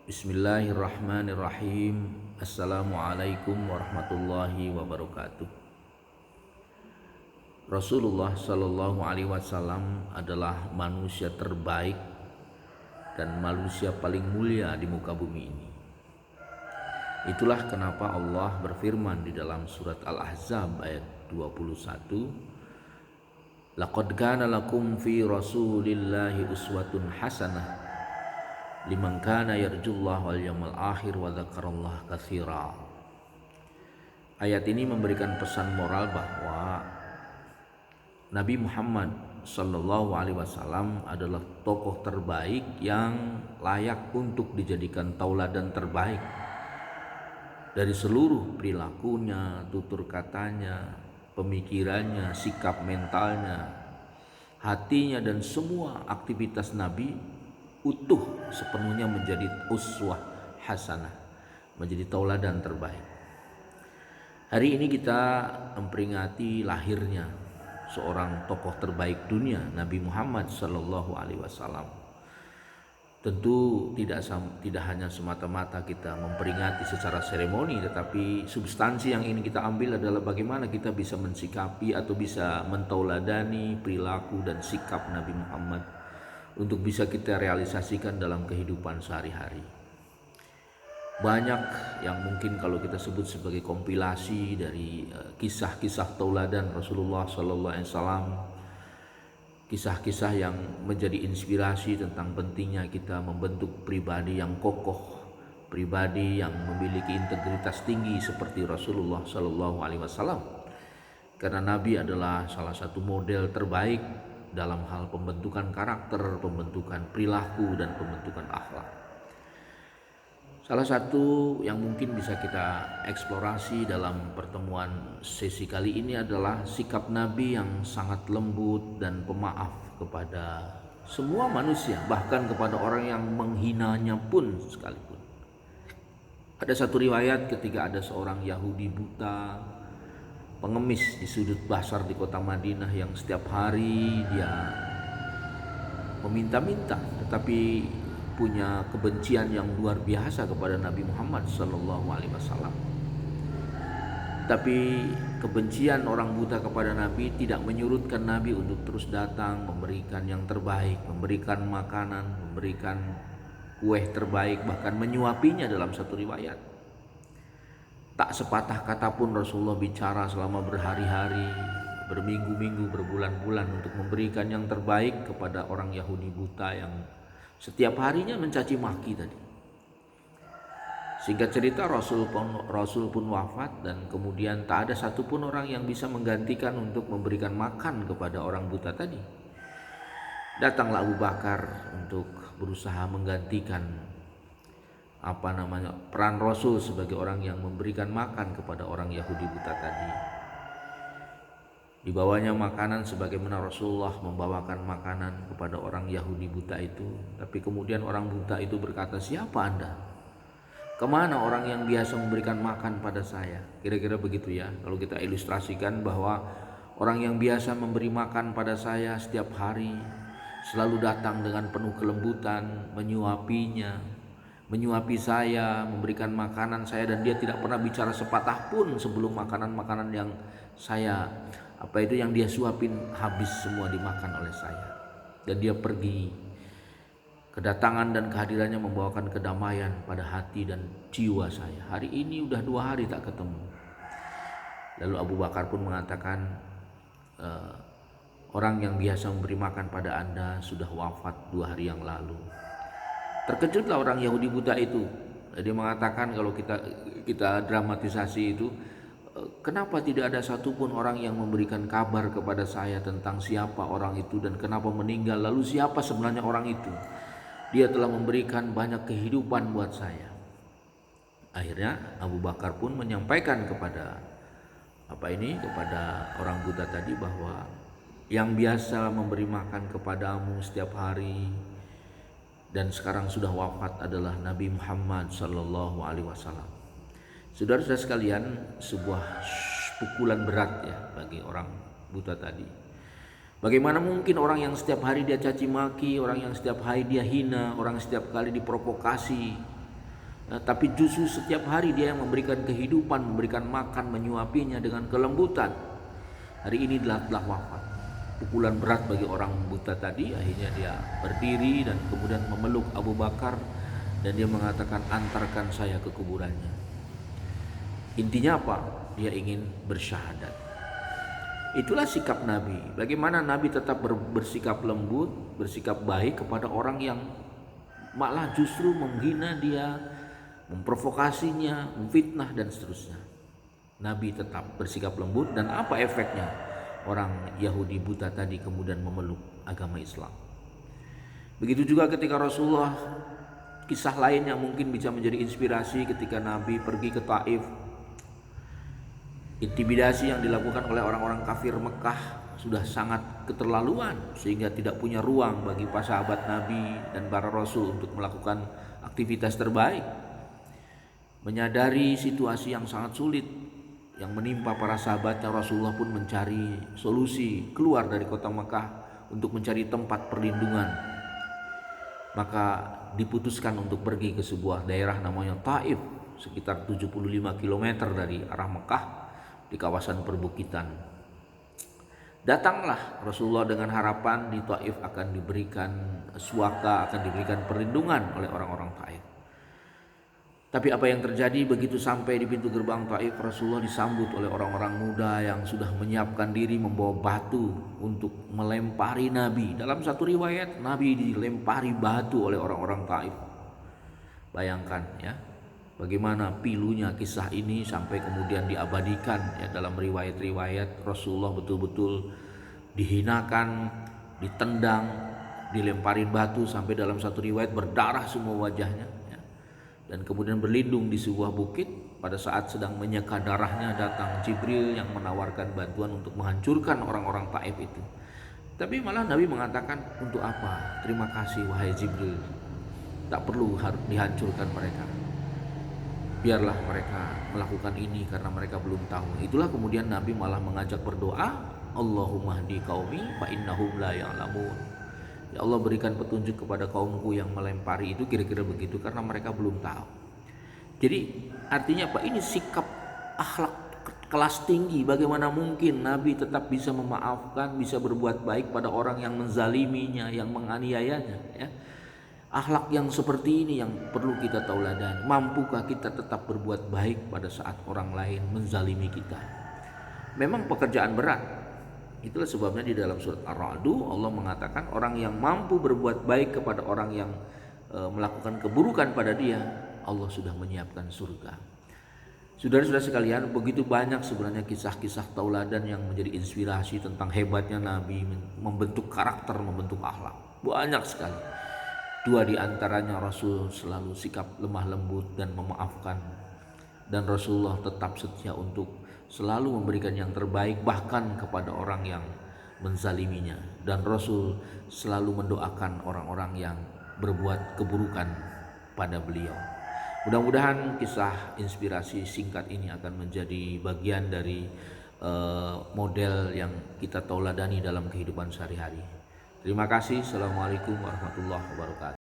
Bismillahirrahmanirrahim. Assalamualaikum warahmatullahi wabarakatuh. Rasulullah Shallallahu Alaihi Wasallam adalah manusia terbaik dan manusia paling mulia di muka bumi ini. Itulah kenapa Allah berfirman di dalam surat Al-Ahzab ayat 21, Laqad kana lakum fi Rasulillahi uswatun hasanah liman kana yarjullah wal yawmal akhir wa dzakarallaha katsira. Ayat ini memberikan pesan moral bahwa Nabi Muhammad sallallahu alaihi wasallam adalah tokoh terbaik yang layak untuk dijadikan tauladan terbaik dari seluruh perilakunya, tutur katanya, pemikirannya, sikap mentalnya, hatinya, dan semua aktivitas Nabi utuh sepenuhnya menjadi uswah hasanah, menjadi tauladan terbaik. Hari ini kita memperingati lahirnya seorang tokoh terbaik dunia, Nabi Muhammad Sallallahu Alaihi Wasallam. Tentu tidak hanya semata-mata kita memperingati secara seremoni, tetapi substansi yang ingin kita ambil adalah bagaimana kita bisa mensikapi atau bisa mentauladani perilaku dan sikap Nabi Muhammad untuk bisa kita realisasikan dalam kehidupan sehari-hari. Banyak yang mungkin kalau kita sebut sebagai kompilasi dari kisah-kisah tauladan Rasulullah SAW, kisah-kisah yang menjadi inspirasi tentang pentingnya kita membentuk pribadi yang kokoh, pribadi yang memiliki integritas tinggi seperti Rasulullah SAW. Karena Nabi adalah salah satu model terbaik dalam hal pembentukan karakter, pembentukan perilaku, dan pembentukan akhlak. Salah satu yang mungkin bisa kita eksplorasi dalam pertemuan sesi kali ini adalah sikap Nabi yang sangat lembut dan pemaaf kepada semua manusia, bahkan kepada orang yang menghinanya pun sekalipun. Ada satu riwayat ketika ada seorang Yahudi buta, pengemis di sudut pasar di kota Madinah, yang setiap hari dia meminta-minta tetapi punya kebencian yang luar biasa kepada Nabi Muhammad SAW. Tapi kebencian orang buta kepada Nabi tidak menyurutkan Nabi untuk terus datang, memberikan yang terbaik, memberikan makanan, memberikan kue terbaik, bahkan menyuapinya. Dalam satu riwayat, tak sepatah kata pun Rasulullah bicara selama berhari-hari, berminggu-minggu, berbulan-bulan untuk memberikan yang terbaik kepada orang Yahudi buta yang setiap harinya mencaci maki tadi. Singkat cerita, Rasul pun wafat dan kemudian tak ada satupun orang yang bisa menggantikan untuk memberikan makan kepada orang buta tadi. Datanglah Abu Bakar untuk berusaha menggantikan peran Rasul sebagai orang yang memberikan makan kepada orang Yahudi buta tadi. Dibawanya makanan sebagaimana Rasulullah membawakan makanan kepada orang Yahudi buta itu. Tapi kemudian orang buta itu berkata, "Siapa Anda? Kemana orang yang biasa memberikan makan pada saya?" Kira-kira begitu ya. Kalau kita ilustrasikan bahwa orang yang biasa memberi makan pada saya setiap hari, selalu datang dengan penuh kelembutan, menyuapi saya, memberikan makanan saya, dan dia tidak pernah bicara sepatah pun sebelum makanan-makanan yang yang dia suapin habis semua dimakan oleh saya. Dan dia pergi. Kedatangan dan kehadirannya membawakan kedamaian pada hati dan jiwa saya. Hari ini udah 2 hari tak ketemu. Lalu Abu Bakar pun mengatakan, orang yang biasa memberi makan pada Anda sudah wafat 2 hari yang lalu. Terkejutlah orang Yahudi buta itu. Dia mengatakan, kalau kita dramatisasi itu, kenapa tidak ada satupun orang yang memberikan kabar kepada saya tentang siapa orang itu dan kenapa meninggal, lalu siapa sebenarnya orang itu? Dia telah memberikan banyak kehidupan buat saya. Akhirnya Abu Bakar pun menyampaikan kepada orang buta tadi bahwa yang biasa memberi makan kepadamu setiap hari dan sekarang sudah wafat adalah Nabi Muhammad Sallallahu Alaihi Wasallam. Saudara-saudara sekalian, sebuah pukulan berat ya bagi orang buta tadi. Bagaimana mungkin orang yang setiap hari dia caci maki, orang yang setiap hari dia hina, orang yang setiap kali diprovokasi, Tapi justru setiap hari dia yang memberikan kehidupan, memberikan makan, menyuapinya dengan kelembutan. Hari ini telah wafat. Pukulan berat bagi orang buta tadi. Akhirnya dia berdiri dan kemudian memeluk Abu Bakar dan dia mengatakan, antarkan saya ke kuburannya. Intinya apa? Dia ingin bersyahadat. Itulah sikap Nabi. Bagaimana Nabi tetap bersikap lembut, bersikap baik kepada orang yang malah justru menghina dia, memprovokasinya, memfitnah dan seterusnya. Nabi tetap bersikap lembut, dan apa efeknya? Orang Yahudi buta tadi kemudian memeluk agama Islam. Begitu juga ketika Rasulullah, kisah lain yang mungkin bisa menjadi inspirasi ketika Nabi pergi ke Taif. Intimidasi yang dilakukan oleh orang-orang kafir Mekah sudah sangat keterlaluan sehingga tidak punya ruang bagi para sahabat Nabi dan para Rasul untuk melakukan aktivitas terbaik. Menyadari situasi yang sangat sulit yang menimpa para sahabatnya, Rasulullah pun mencari solusi keluar dari kota Mekah untuk mencari tempat perlindungan. Maka diputuskan untuk pergi ke sebuah daerah namanya Taif, sekitar 75 km dari arah Mekah di kawasan perbukitan. Datanglah Rasulullah dengan harapan di Taif akan diberikan suaka, akan diberikan perlindungan oleh orang-orang Taif. Tapi apa yang terjadi begitu sampai di pintu gerbang Taif, Rasulullah disambut oleh orang-orang muda yang sudah menyiapkan diri membawa batu untuk melempari Nabi. Dalam satu riwayat, Nabi dilempari batu oleh orang-orang Taif. Bayangkan ya, bagaimana pilunya kisah ini sampai kemudian diabadikan ya dalam riwayat-riwayat. Rasulullah betul-betul dihinakan, ditendang, dilemparin batu sampai dalam satu riwayat berdarah semua wajahnya. Dan kemudian berlindung di sebuah bukit. Pada saat sedang menyeka darahnya, datang Jibril yang menawarkan bantuan untuk menghancurkan orang-orang Taif itu. Tapi malah Nabi mengatakan, untuk apa? Terima kasih wahai Jibril, tak perlu dihancurkan mereka. Biarlah mereka melakukan ini karena mereka belum tahu. Itulah kemudian Nabi malah mengajak berdoa, Allahumma hdi qaumi fa innahum la ya'lamun. Ya Allah, berikan petunjuk kepada kaumku yang melempari itu, kira-kira begitu, karena mereka belum tahu. Jadi artinya apa? Ini sikap akhlak kelas tinggi. Bagaimana mungkin Nabi tetap bisa memaafkan, bisa berbuat baik pada orang yang menzaliminya, yang menganiayanya ya. Akhlak yang seperti ini yang perlu kita tauladani. Mampukah kita tetap berbuat baik pada saat orang lain menzalimi kita? Memang pekerjaan berat. Itulah sebabnya di dalam surat Ar-Ra'du Allah mengatakan orang yang mampu berbuat baik kepada orang yang melakukan keburukan pada dia, Allah sudah menyiapkan surga. Saudara-saudara sekalian, begitu banyak sebenarnya kisah-kisah tauladan yang menjadi inspirasi tentang hebatnya Nabi membentuk karakter, membentuk akhlak. Banyak sekali. Dua di antaranya, Rasul selalu sikap lemah lembut dan memaafkan. Dan Rasulullah tetap setia untuk selalu memberikan yang terbaik bahkan kepada orang yang menzaliminya. Dan Rasul selalu mendoakan orang-orang yang berbuat keburukan pada beliau. Mudah-mudahan kisah inspirasi singkat ini akan menjadi bagian dari model yang kita tauladani dalam kehidupan sehari-hari. Terima kasih. Assalamualaikum warahmatullahi wabarakatuh.